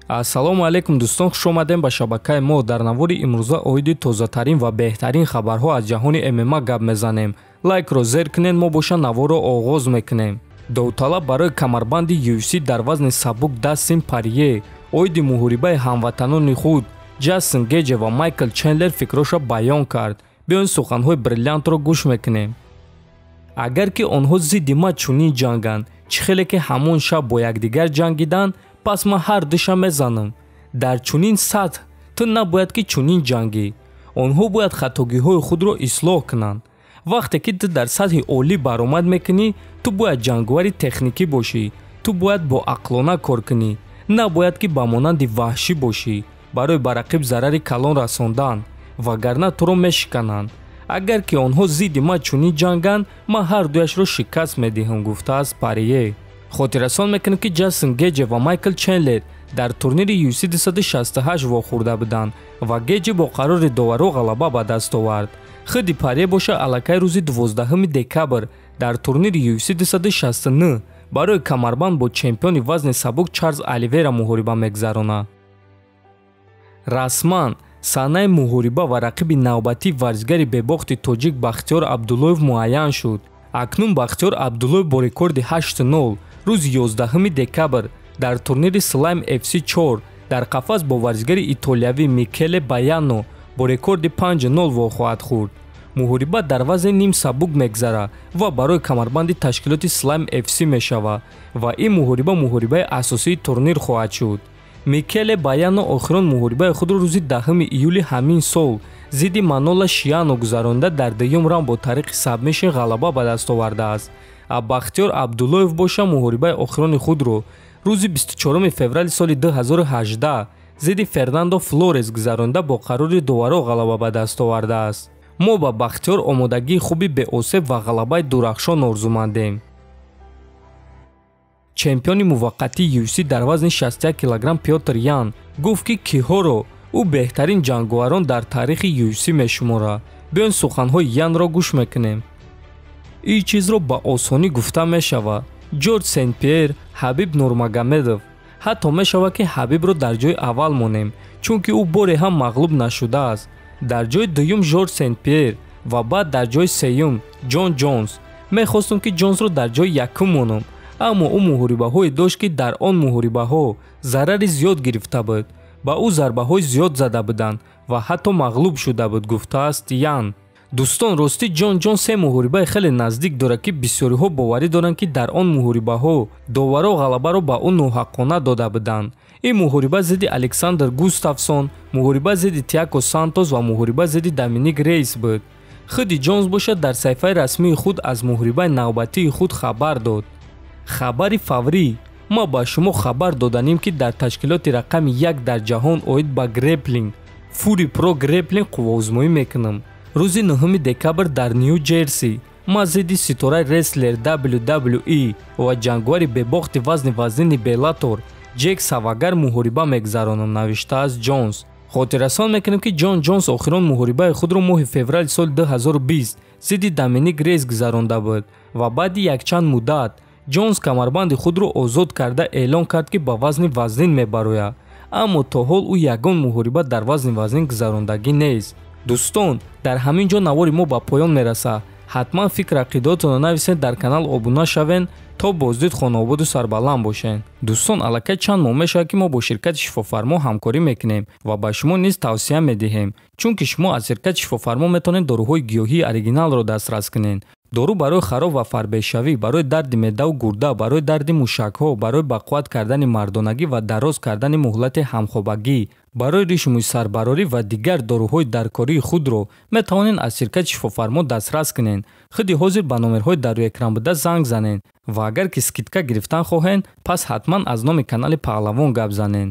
ассалому алайкум дӯстон, хуш омадем ба шабакаи мо. дар навори имрӯза оиди тозатарин ва беҳтарин хабарҳо аз ҷаҳони ММА гап мезанем. лайкро зер кунен, мо боша наворро оғоз мекунем. довталаб барои камарбанди UFC дар вазни сабук Дастин Порье оиди муҳорибаи ҳамватанони худ Джастин Геҷе ва Майкл Чендлер фикроша баён кард. биён суханҳои бриллиантро гӯш мекунем. агар ки онҳо зидди ман чунин ҷанганд, чӣ хеле ки ҳамон шаб бо якдигар ҷангиданд, пас ман ҳар душа мезанам. дар чунин сатҳ ту набояд ки чунин ҷангӣ. онҳо бояд хатогиҳои худро ислоҳ кунанд. вақте ки ту дар сатҳи олӣ баромад мекунӣ, ту бояд ҷанговари техникӣ бошӣ. ту бояд бо ақлона кор кунӣ, набояд ки ба монанди ваҳшӣ бошӣ барои ба рақиб зарари калон расондан, вагарна туро мешикананд. агар ки онҳо зидди ман чунин ҷанганд, ман ҳар дуяшро шикаст медиҳам, гуфтааст Порье. хотиррасон мекунем ки Джастин Геҷе ва Майкл Чендлер дар турнири UFC 268 вохӯрда буданд ва Геҷе бо қарори доваро ғалаба ба даст овард. худи Порье боша аллакай рӯзи 12 декабр дар турнири UFC 269 барои камарбанд бо чемпиони вазни сабук Чарлз Оливера муҳориба мегзаронад. расман саҳнаи муҳориба ва рақиби навбатии варзигари бебохти тоҷик Бахтиёр Абдулоев муайян шуд. акнун Бахтиёр Абдулоев бо рекорди 8-0 рӯзи 11 декабр дар турнири Slime FC 4 дар қафас бо варзигари итолиявӣ Микеле Баяно бо рекорди 5-0 вохоҳад хӯрд. муҳориба дар вазни ним сабук мегзара ва барои камарбанди ташкилоти Slime FC мешава ва ин муҳорибаи асосии турнир хоҳад шуд. Микеле Баяно охирон муҳорибаи худро рӯзи 10 июли ҳамин сол зидди Манола Шиано гузаронда дар дуюм раунд бо тариқи сабмишн ғалаба ба даст овардааст. Бахтиёр Абдулоев боша муҳорибаи охирони худро рӯзи 24 феврали соли 2018 зидди Фернандо Флорес гузаронда бо қарори доваро ғалаба ба даст овардааст. мо ба Бахтиёр омодагии хуби беосеб ва ғалабаи дурахшон орзумандем. чемпиони муваққатии UFC дар вазни 61 кг Пётр Ян гуфт ки киҳоро ӯ беҳтарин ҷанговарон дар таърихи UFC мешуморад. биён суханҳои Янро гӯш мекунем. ин чизро ба осонӣ гуфта мешавад. ҷорҷ Сен-Пиер, Ҳабиб Нурмагомедов. ҳатто мешавад ки Ҳабибро дар ҷои аввал монем, чунки ӯ боре ҳам мағлуб нашудааст. дар ҷои дуюм Ҷорҷ Сен-Пиер ва баъд дар ҷои сеюм Джон Джонс. мехостум ки Джонсро дар ҷои якум монам, аммо ӯ муҳорибаҳое дошт ки дар он муҳорибаҳо зарари зиёд гирифта буд. ба ӯ зарбаҳои зиёд зада буданд ва ҳатто мағлуб шуда буд, гуфтааст Ян. дӯстон, ростӣ Джон Джонс се муҳорибаи хеле наздик дорад ки бисёриҳо боварӣ доранд ки дар он муҳорибаҳо доваро ғалабаро ба ӯ ноҳаққона дода буданд. ин муҳориба зидди Александр Густавсон, муҳориба зидди Тиаго Сантос ва муҳориба зидди Доминик Рейс буд. худи Джонс боша дар саҳифаи расмии худ аз муҳорибаи навбатии худ хабар дод. хабари фаврӣ: ма ба шумо хабар доданем ки дар ташкилоти рақами 1 дар ҷаҳон оид ба греплинг Fury Pro Grappling қувваозмоӣ мекунам. рӯзи 9 декабр дар Нью Ҷерси ман зидди ситораи реслер WWE ва ҷанговари бебохти вазни вазнини Bellator Ҷек Савагар муҳориба мегзаронам, навиштааст Джонс. хотиррасон мекунем ки Ҷон Джонс охирон муҳорибаи худро моҳи феврали соли 2020 зидди Доминик Рейс гузаронда буд ва баъди якчанд муддат Джонс камарбанди худро озод карда эълон кард ки ба вазни вазнин мебарояд, аммо то ҳол ӯ ягон муҳориба дар вазни вазнин гузарондагӣ нест. дӯстон, дар ҳамин ҷо навори мо ба поён мерасад. ҳатман фикр ақидотонро нависед, дар канал обуна шавен то боздид хонободу сарбаланд бошед. дӯстон, аллакай чанд моҳ мешавад ки мо бо ширкати шифофармо ҳамкорӣ мекунем ва ба шумо низ тавсия медиҳем, чунки шумо аз ширкати шифофармо метавонед доруҳои гиёҳии оригиналро дастрас кунед. дору барои хароб ва фарбешавӣ, барои дарди меъдаву гурда, барои дарди мушакҳо, барои бақувват кардани мардонагӣ ва дароз кардани муҳлати ҳамхобагӣ, барои ришмӯи сарбарорӣ ва дигар доруҳои даркории худро метавонед аз ширкати шифофармо дастрас кунед. худи ҳозир ба номерҳои дар рӯи экран буда занг занед ва агар ки скидка гирифтан хоҳед, пас ҳатман аз номи канали Паҳлавон гап занед.